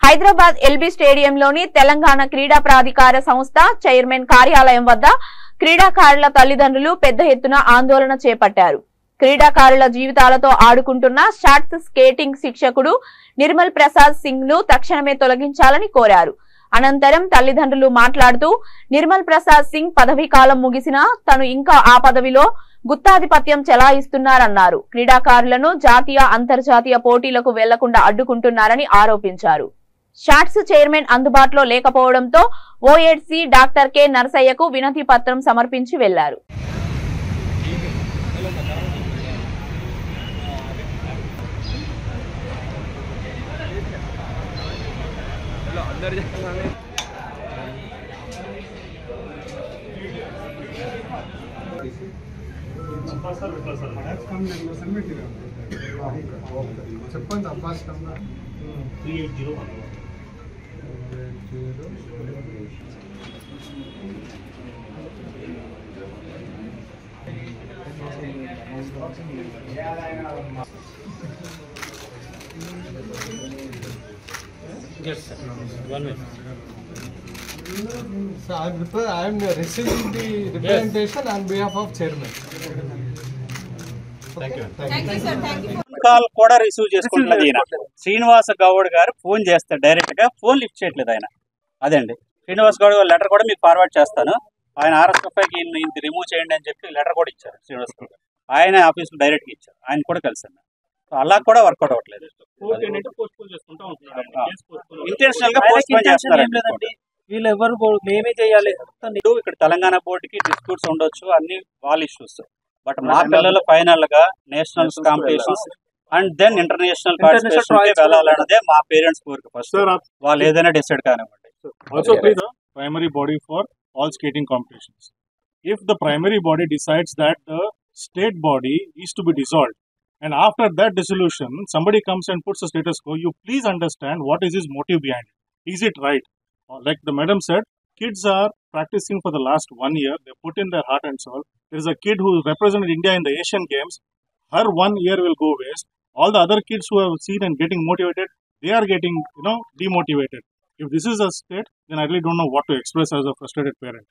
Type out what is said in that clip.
Hyderabad LB స్టేడియంలోని Telangana క్రీడా ప్రాధికార సంస్థ చైర్మన్ కార్యాలయం వద్ద క్రీడాకారుల తల్లిదండ్రులు పెద్ద ఎత్తున ఆందోళన చేపట్టారు. క్రీడాకారుల జీవితాలతో ఆడుకుంటున్న షాట్స్ స్కేటింగ్ శిక్షకుడు నిర్మల్ ప్రసాద్ సింగ్ ను తక్షణమే తొలగించాలని కోరారు. అనంతరం తల్లిదండ్రులు మాట్లాడుతూ నిర్మల్ ప్రసాద్ సింగ్ పదవీ కాలం ముగిసినా తను ఇంకా ఆ పదవిలో గుత్తాధిపత్యం చెలాయిస్తున్నారన్నారు. క్రీడాకారులను జాతీయ అంతర్జాతీయ పోటీలకు వెళ్లకుండా అడ్డుకుంటున్నారని ఆరోపించారు. షాట్స్ చైర్మన్ అందుబాటులో లేకపోవడంతో ఓఎడ్సీ డాక్టర్ కె నరసయ్యకు వినతి పత్రం సమర్పించి వెళ్లారు. చెప్పండి Abbas 380 Yes, sir. 1 minute. So I am receiving the representation on behalf of chairman. Thank you. Thank you, sir. Thank you. Call కూడా రిసీవ్ చేసుకుంటున్నది ఈయన శ్రీనివాస గౌడ్ గారు ఫోన్ చేస్తారు, డైరెక్ట్ గా ఫోన్ లిఫ్ట్ చేయట్లేదు ఆయన. అదండి శ్రీనివాస గౌడ్ గారు లెటర్ కూడా మీకు ఫార్వర్డ్ చేస్తాను. ఆయన ఆర్ఎస్ఎఫ్ఐకి ఇది రిమూవ్ చేయండి అని చెప్పి లెటర్ కూడా ఇచ్చారు శ్రీనివాస గౌడ్. ఆయన ఆఫీస్లో డైరెక్ట్ గా ఇచ్చారు, ఆయన కూడా కలిసాను. అలా కూడా వర్కౌట్ అవ్వట్లేదు. ఇంటెన్షనల్ గా పోస్ట్ పోన్ చేస్తారండి. వీళ్ళు ఎవరు మేమే చేయాలి. ఇక్కడ తెలంగాణ బోర్డుకి డిస్ప్యూట్స్ ఉండొచ్చు, అన్ని వాళ్ళ ఇష్యూస్. బట్ మా పిల్లలు ఫైనల్ గా nationals competitions and then international participation వెళ్ళాలన్నదే మా పేరెంట్స్ కోరిక. ఫస్ట్ వాళ్ళు ఏదైనా డిసైడ్ కానివ్వండి. Also please primary body for all skating competitions. If the primary body decides that the state body is to be dissolved, and after that dissolution somebody comes and puts a status quo, you please understand what is his motive behind it. Is it right? Like the madam said, kids are practicing for the last 1 year. They put in their heart and soul. There is a kid who represented India in the Asian Games. Her 1 year will go waste. All the other kids who have seen and getting motivated, they are getting demotivated. If this is a state, then I really don't know what to express as a frustrated parent.